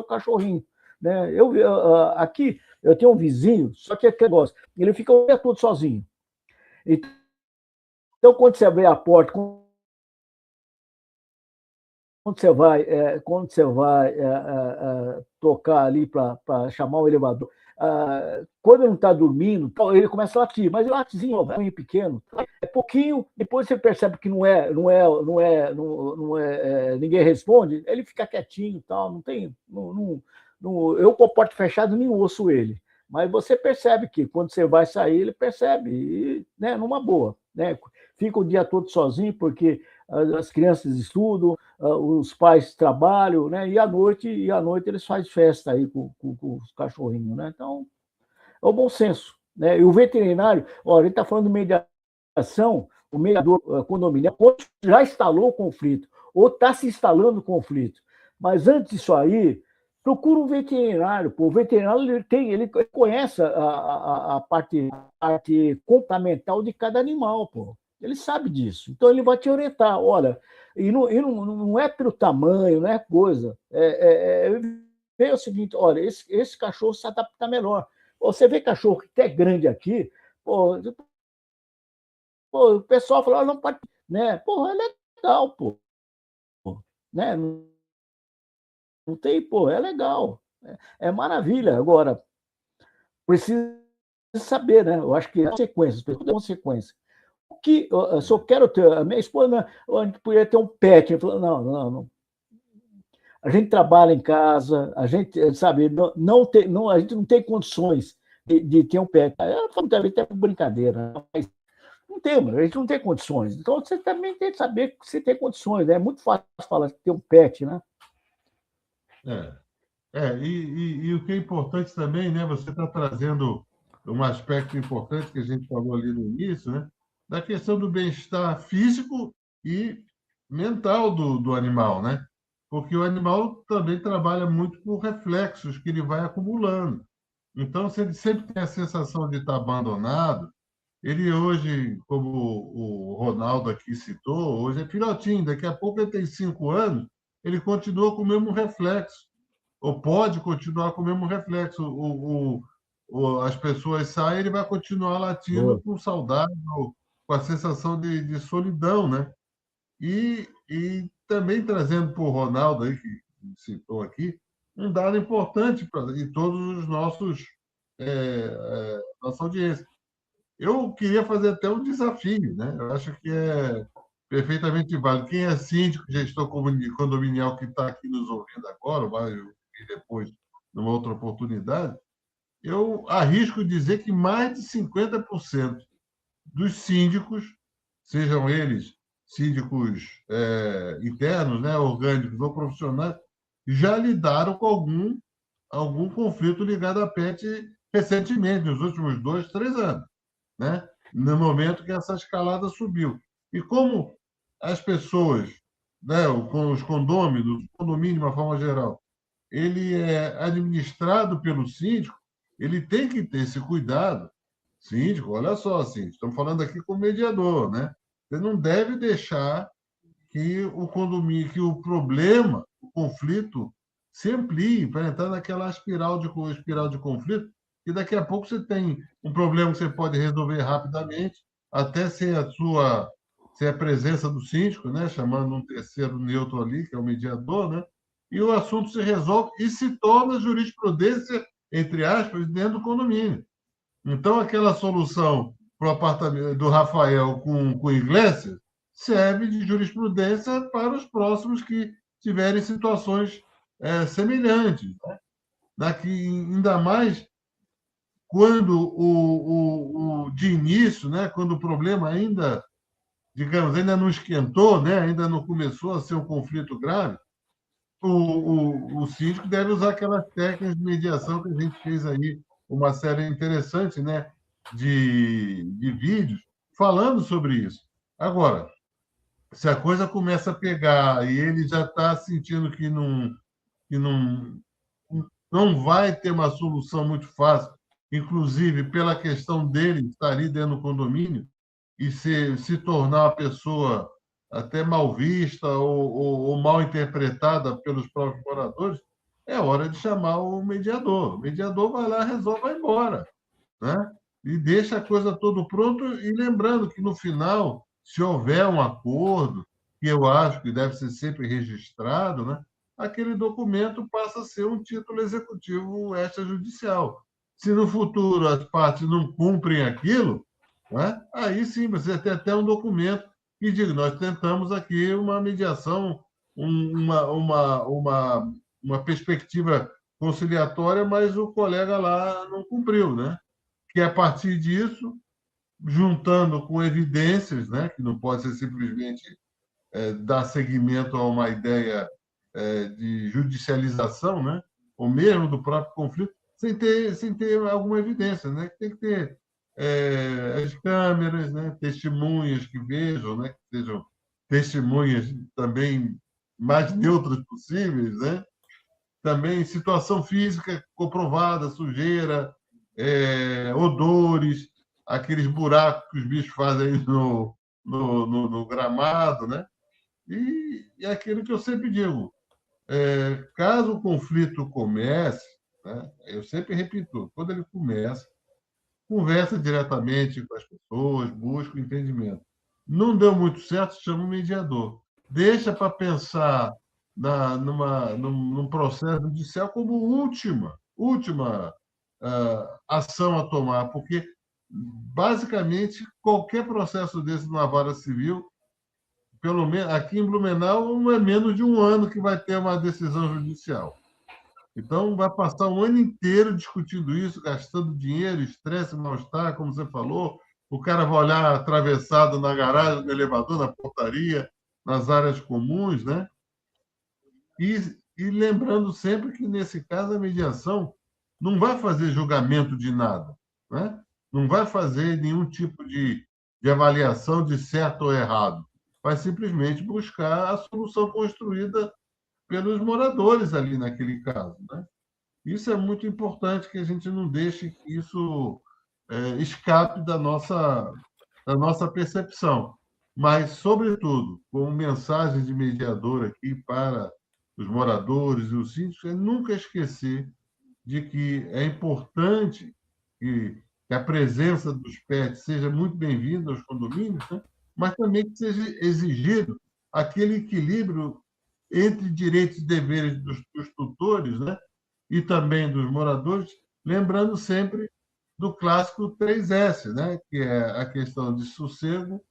cachorrinho, né? Aqui eu tenho um vizinho, só que é aquele negócio, ele fica o dia todo sozinho. Então, quando você abrir a porta, quando você vai tocar ali para chamar o elevador, quando ele não está dormindo, ele começa a latir, mas ele latezinho, é pequeno, é pouquinho, depois você percebe que ninguém responde, ele fica quietinho, tal, não tem, eu com a porta fechada nem ouço ele, mas você percebe que quando você vai sair, ele percebe, e, né, numa boa, né? Fica o dia todo sozinho, porque as crianças estudam, os pais trabalham, né? E à noite eles fazem festa aí com os cachorrinhos, né? Então, é o bom senso, né? E o veterinário, olha, ele está falando de mediação, o mediador condominial já instalou o conflito, ou está se instalando o conflito. Mas antes disso aí, procura um veterinário, pô. O veterinário ele conhece a parte comportamental de cada animal, pô. Ele sabe disso. Então ele vai te orientar. Olha, e não é pelo tamanho, não é coisa. É o seguinte, olha, esse cachorro se adapta melhor. Você vê cachorro que é grande aqui, pô, o pessoal fala, não pode, né? Pô, é legal, pô. Né? Não tem, pô, é legal. É maravilha. Agora, precisa saber, né? Eu acho que é consequências, consequência. O que eu só quero ter, a minha esposa, a gente podia ter um pet. Eu falei, não. A gente trabalha em casa, a gente, sabe, a gente não tem condições de ter um pet. Eu falo também até por brincadeira, mas não temos, a gente não tem condições. Então você também tem que saber que você tem condições, né? É muito fácil falar que tem um pet, né? E o que é importante também, né? Você está trazendo um aspecto importante que a gente falou ali no início, né? Da questão do bem-estar físico e mental do animal, né? Porque o animal também trabalha muito com reflexos que ele vai acumulando. Então, se ele sempre tem a sensação de estar abandonado, ele hoje, como o Ronaldo aqui citou, hoje é filhotinho, daqui a pouco ele tem 5 anos, ele continua com o mesmo reflexo ou pode continuar com o mesmo reflexo. As pessoas saem, ele vai continuar latindo com saudade, com a sensação de solidão, né? E também trazendo para o Ronaldo, aí, que citou aqui, um dado importante para todos os nossa audiência. Eu queria fazer até um desafio, né? Eu acho que é perfeitamente válido. Quem é síndico, gestor condominial que está aqui nos ouvindo agora, vai ouvir depois, numa outra oportunidade, eu arrisco dizer que mais de 50% dos síndicos, sejam eles síndicos internos, né, orgânicos ou profissionais, já lidaram com algum conflito ligado a PET recentemente, nos últimos 2, 3 anos, né? No momento que essa escalada subiu. E como as pessoas, né, com os condôminos, o condomínio de uma forma geral, ele é administrado pelo síndico, ele tem que ter esse cuidado. Síndico, olha só, síndico, estamos falando aqui com o mediador, né? Você não deve deixar que o condomínio, que o problema, o conflito, se amplie para entrar naquela espiral de conflito, e daqui a pouco você tem um problema que você pode resolver rapidamente, até sem a presença do síndico, né? Chamando um terceiro neutro ali, que é o mediador, né? E o assunto se resolve e se torna jurisprudência, entre aspas, dentro do condomínio. Então, aquela solução para o apartamento do Rafael com Iglesias serve de jurisprudência para os próximos que tiverem situações semelhantes. Né? Ainda mais quando de início, né, quando o problema ainda, digamos, ainda não esquentou, né, ainda não começou a ser um conflito grave, o síndico deve usar aquelas técnicas de mediação que a gente fez aí, uma série interessante, né, de vídeos falando sobre isso. Agora, se a coisa começa a pegar e ele já está sentindo que não vai ter uma solução muito fácil, inclusive pela questão dele estar ali dentro do condomínio e se tornar uma pessoa até mal vista ou mal interpretada pelos próprios moradores, é hora de chamar o mediador. O mediador vai lá, resolve, vai embora, né? E deixa a coisa toda pronta. E lembrando que, no final, se houver um acordo, que eu acho que deve ser sempre registrado, né? Aquele documento passa a ser um título executivo extrajudicial. Se no futuro as partes não cumprem aquilo, né? Aí sim você tem até um documento que diz: nós tentamos aqui uma mediação, uma perspectiva conciliatória, mas o colega lá não cumpriu, né? Que a partir disso, juntando com evidências, né, que não pode ser simplesmente dar seguimento a uma ideia de judicialização, né, ou mesmo do próprio conflito, sem ter alguma evidência, né? Tem que ter as câmeras, né, testemunhas que vejam, né, que sejam testemunhas também mais neutras possíveis, né? Também situação física comprovada, sujeira, odores, aqueles buracos que os bichos fazem no gramado, né? E aquilo que eu sempre digo, caso o conflito comece, né, eu sempre repito, quando ele começa, conversa diretamente com as pessoas, busca o entendimento. Não deu muito certo, chama um mediador. Deixa para pensar num processo judicial como última ação a tomar, porque, basicamente, qualquer processo desse na vara civil, pelo menos aqui em Blumenau, não é menos de um ano que vai ter uma decisão judicial. Então, vai passar um ano inteiro discutindo isso, gastando dinheiro, estresse, mal-estar, como você falou. O cara vai olhar atravessado na garagem, no elevador, na portaria, nas áreas comuns, né? E, e lembrando sempre que, nesse caso, a mediação não vai fazer julgamento de nada, né? Não vai fazer nenhum tipo de avaliação de certo ou errado. Vai simplesmente buscar a solução construída pelos moradores ali naquele caso, né? Isso é muito importante, que a gente não deixe que isso escape da nossa percepção. Mas, sobretudo, como mensagem de mediador aqui para os moradores e os síndicos, é nunca esquecer de que é importante que a presença dos pets seja muito bem-vinda aos condomínios, né? Mas também que seja exigido aquele equilíbrio entre direitos e deveres dos tutores, né? E também dos moradores, lembrando sempre do clássico 3S, né? Que é a questão de sossego,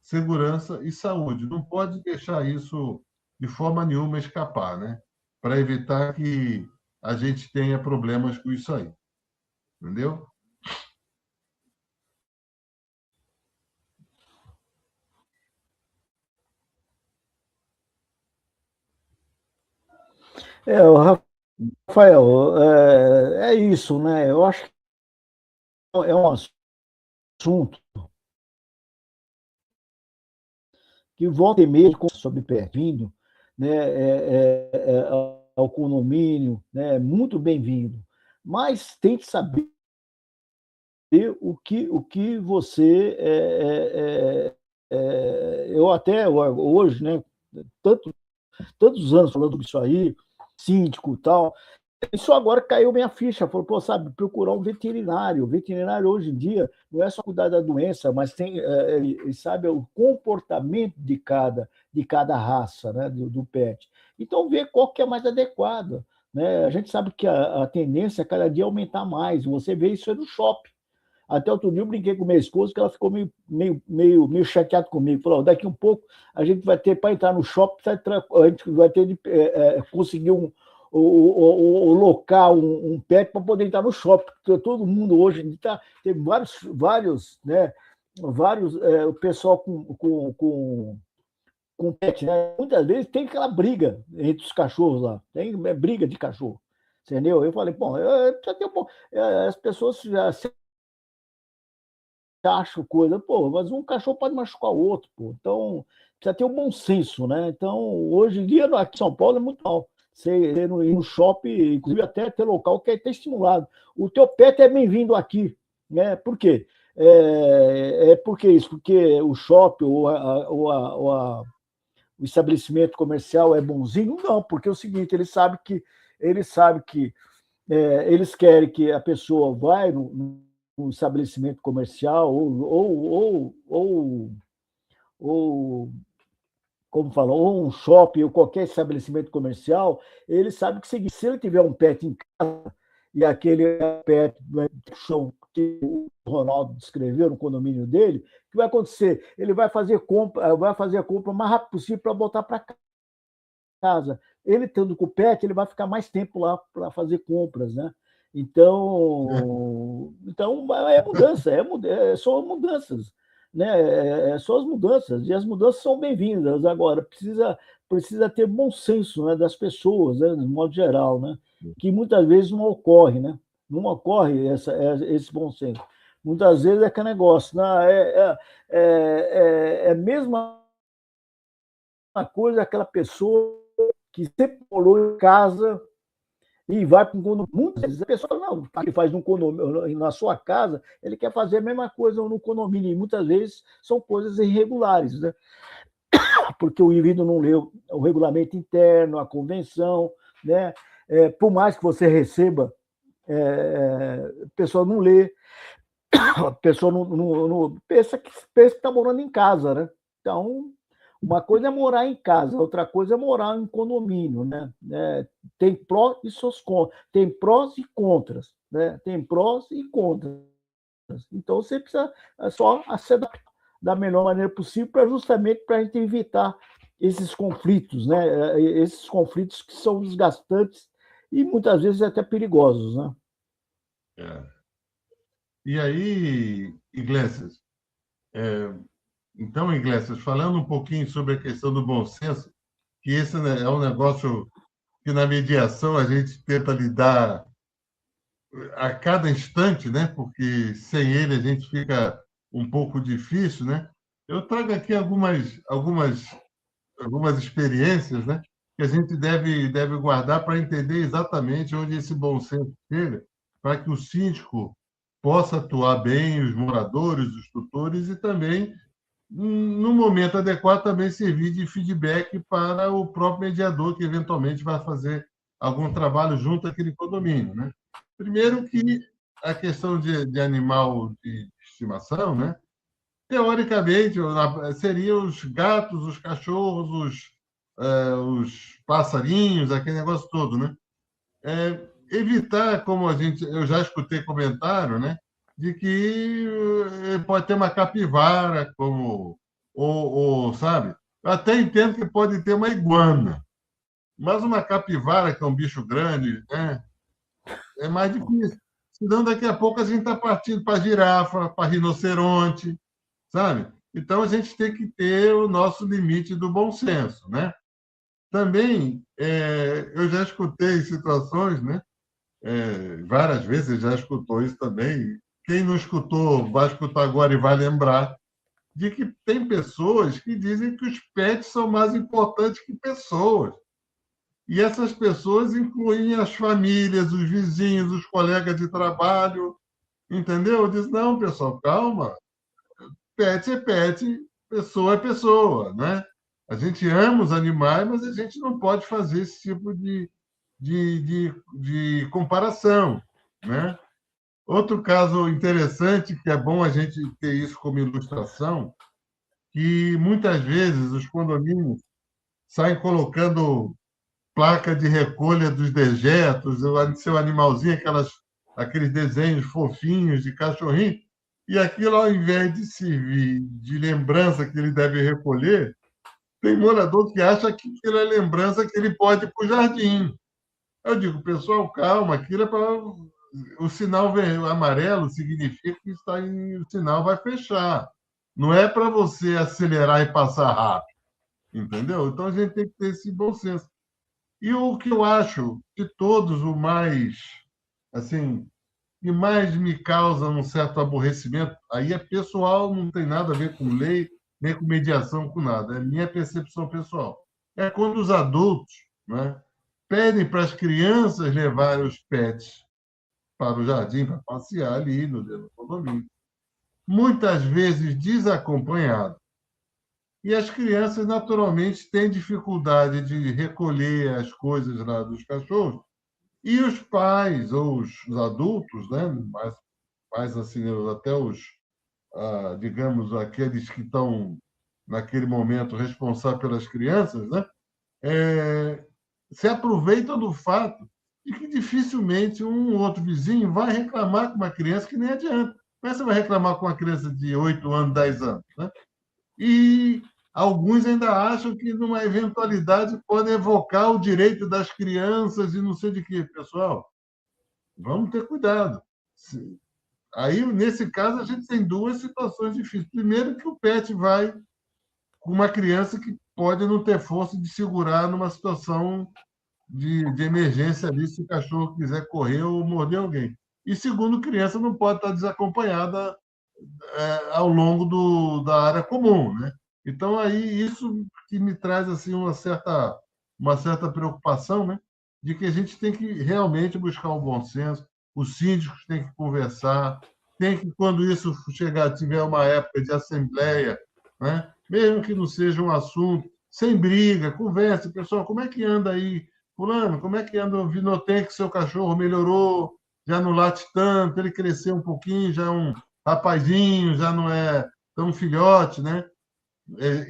segurança e saúde. Não pode deixar isso de forma nenhuma escapar, né? Para evitar que a gente tenha problemas com isso aí. Entendeu? O Rafael, é isso, né? Eu acho que é um assunto que volta e meia sobre pertinho, né, ao condomínio, né, muito bem-vindo. Mas tem que saber o que você. Eu até hoje, né, tantos anos falando disso aí, síndico e tal, isso agora caiu minha ficha. Falou, pô, sabe, procurar um veterinário. O veterinário hoje em dia não é só cuidar da doença, mas tem, ele sabe o comportamento de cada raça, né, do pet. Então, ver qual que é mais adequada. Né? A gente sabe que a tendência é cada dia aumentar mais. Você vê isso aí no shopping. Até outro dia eu brinquei com minha esposa, que ela ficou meio chateada comigo. Falou, daqui um pouco a gente vai ter, para entrar no shopping, a gente vai ter de conseguir o local, um pet para poder entrar no shopping. Porque todo mundo hoje tem vários, né? O pessoal com pet, né? Muitas vezes tem aquela briga entre os cachorros lá, tem briga de cachorro. Entendeu? Eu falei, bom, as pessoas já se acham coisa, pô, mas um cachorro pode machucar o outro, pô. Então, precisa ter um bom senso, né? Então, hoje em dia, aqui em São Paulo é muito mal. Você ir no shopping, inclusive até ter local que é até estimulado. O teu pet é bem-vindo aqui, né? Por quê? Porque isso, porque o shopping o estabelecimento comercial é bonzinho? Não, porque é o seguinte, ele sabe que eles querem que a pessoa vai no estabelecimento comercial ou como fala, ou um shopping, ou qualquer estabelecimento comercial, ele sabe que se ele tiver um pet em casa, e aquele pet do chão que o Ronaldo descreveu no condomínio dele, o que vai acontecer? Ele vai fazer a compra o mais rápido possível para voltar para casa. Ele estando com o pet, ele vai ficar mais tempo lá para fazer compras, né? Então é mudança, são mudanças, né? São as mudanças, e as mudanças são bem-vindas. Agora, precisa ter bom senso, né, das pessoas, né, de modo geral, né? Que muitas vezes não ocorre, né? Não ocorre esse bom senso. Muitas vezes é aquele negócio, né? É a mesma coisa aquela pessoa que sempre morou em casa e vai para um condomínio. Muitas vezes a pessoa não, ele faz um condomínio na sua casa, ele quer fazer a mesma coisa no condomínio, e muitas vezes são coisas irregulares, né? Porque o indivíduo não leu o regulamento interno, a convenção, né? Por mais que você receba, a pessoa não lê, a pessoa não pensa que está morando em casa, né? Então, uma coisa é morar em casa, outra coisa é morar em condomínio, né? Tem prós e seus contras, tem prós e contras, né? Tem prós e contras. Então você precisa só se adaptar da melhor maneira possível justamente para a gente evitar esses conflitos, né? Esses conflitos que são desgastantes e muitas vezes até perigosos, né? E aí, Iglesias, então, Iglesias, falando um pouquinho sobre a questão do bom senso, que esse né, é um negócio que na mediação a gente tenta lidar a cada instante, né? Porque sem ele a gente fica um pouco difícil, né? Eu trago aqui algumas experiências, né? Que a gente deve guardar para entender exatamente onde esse bom senso chega, para que o síndico possa atuar bem, os moradores, os tutores e também no momento adequado, também servir de feedback para o próprio mediador, que eventualmente vai fazer algum trabalho junto àquele condomínio. Né? Primeiro que a questão de animal de estimação, né? Teoricamente, seriam os gatos, os cachorros, os passarinhos, aquele negócio todo. Né? Evitar, como eu já escutei comentário, né? De que pode ter uma capivara, sabe? Eu até entendo que pode ter uma iguana, mas uma capivara, que é um bicho grande, né? É mais difícil. Senão, daqui a pouco, a gente está partindo para girafa, para rinoceronte, sabe? Então, a gente tem que ter o nosso limite do bom senso, né? Também, eu já escutei situações, né? Várias vezes já escutou isso também. Quem não escutou, vai escutar agora e vai lembrar de que tem pessoas que dizem que os pets são mais importantes que pessoas. E essas pessoas incluem as famílias, os vizinhos, os colegas de trabalho, entendeu? Diz, não, pessoal, calma. Pet é pet, pessoa é pessoa, né? A gente ama os animais, mas a gente não pode fazer esse tipo de comparação, né? Outro caso interessante, que é bom a gente ter isso como ilustração, que muitas vezes os condomínios saem colocando placa de recolha dos dejetos, o seu animalzinho, aqueles desenhos fofinhos de cachorrinho, e aquilo, ao invés de servir de lembrança que ele deve recolher, tem morador que acha que aquilo é lembrança que ele pode ir para o jardim. Eu digo, pessoal, calma, aquilo é para. O sinal amarelo significa que o sinal vai fechar. Não é para você acelerar e passar rápido, entendeu? Então a gente tem que ter esse bom senso. E o que eu acho de todos, o mais, assim, que mais me causa um certo aborrecimento, aí é pessoal, não tem nada a ver com lei, nem com mediação, com nada, é minha percepção pessoal. É quando os adultos, né, pedem para as crianças levarem os pets para o jardim, para passear ali no condomínio. Muitas vezes desacompanhado. E as crianças, naturalmente, têm dificuldade de recolher as coisas lá dos cachorros. E os pais, ou os adultos, né? mais assim, até digamos, aqueles que estão naquele momento, responsável pelas crianças, né? Se aproveitam do fato de que dificilmente um outro vizinho vai reclamar com uma criança que nem adianta. Como é que você vai reclamar com uma criança de 8 anos, 10 anos? Né? E alguns ainda acham que, numa eventualidade, podem evocar o direito das crianças e não sei de quê. Pessoal, vamos ter cuidado. Aí, nesse caso, a gente tem duas situações difíceis. Primeiro, que o pet vai com uma criança que pode não ter força de segurar numa situação de emergência ali, se o cachorro quiser correr ou morder alguém. E segundo, criança não pode estar desacompanhada ao longo da área comum, né? Então, aí, isso que me traz assim, uma certa preocupação, né? De que a gente tem que realmente buscar o bom senso, os síndicos têm que conversar, tem que, quando isso chegar, tiver uma época de assembleia, né? Mesmo que não seja um assunto, sem briga, conversa, pessoal, como é que anda aí? Fulano, como é que anda? Eu vi, notei que seu cachorro melhorou, já não late tanto, ele cresceu um pouquinho, já é um rapazinho, já não é tão filhote, né?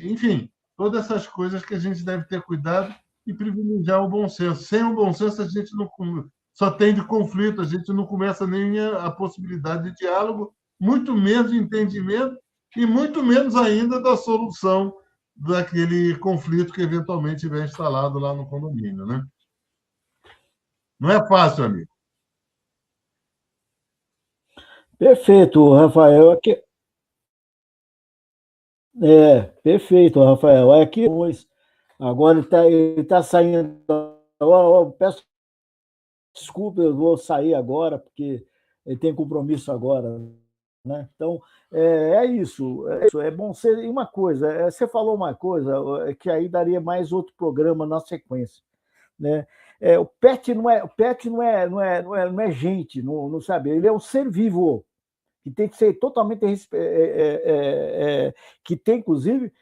Enfim, todas essas coisas que a gente deve ter cuidado e privilegiar o bom senso. Sem o bom senso, a gente não só tem de conflito, a gente não começa nem a possibilidade de diálogo, muito menos de entendimento e muito menos ainda da solução daquele conflito que eventualmente tiver instalado lá no condomínio, né? Não é fácil, amigo. Perfeito, Rafael. Perfeito, Rafael. Aqui, agora ele tá saindo. Peço desculpa, eu vou sair agora, porque ele tem compromisso agora. Né? Então, isso. É bom ser. E uma coisa, você falou uma coisa que aí daria mais outro programa na sequência. Né? O pet não é gente, não sabe? Ele é um ser vivo que tem que ser totalmente que tem inclusive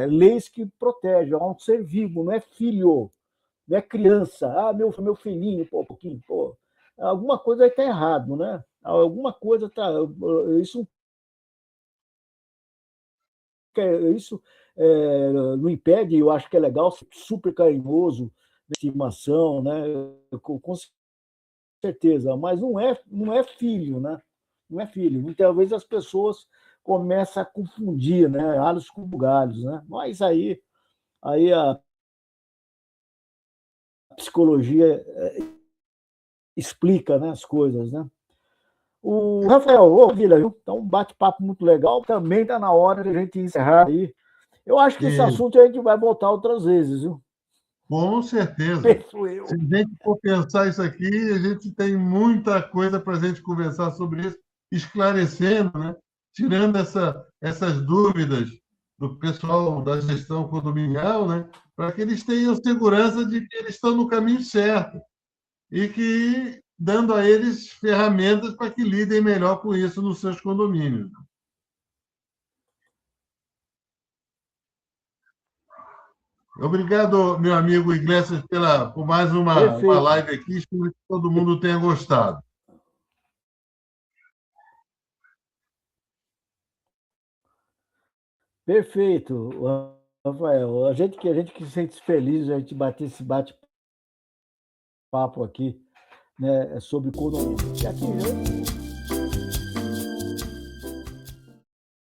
leis que protegem, é um ser vivo, não é filho, não é criança, meu filhinho, pô, pouquinho, pô, alguma coisa aí está errado, né? Alguma coisa está, isso isso não impede, eu acho que é legal, super carinhoso, de estimação, né? Com certeza, mas não é filho, né? Não é filho. Muitas vezes as pessoas começam a confundir, né? Alhos com bugalhos, né? Mas aí a psicologia explica, né, as coisas, né? O Rafael, Vila, então um bate-papo muito legal. Também está na hora de a gente encerrar aí. Eu acho que esse assunto a gente vai voltar outras vezes, viu? Com certeza. Penso eu. Se a gente for pensar isso aqui, a gente tem muita coisa para a gente conversar sobre isso, esclarecendo, né? Tirando essas dúvidas do pessoal da gestão condominial, né? Para que eles tenham segurança de que eles estão no caminho certo e que dando a eles ferramentas para que lidem melhor com isso nos seus condomínios. Obrigado, meu amigo Iglesias, por mais uma live aqui. Espero que todo mundo tenha gostado. Perfeito, Rafael. A gente que se sente feliz a gente bater esse bate-papo aqui, né, sobre condomínio. E aqui,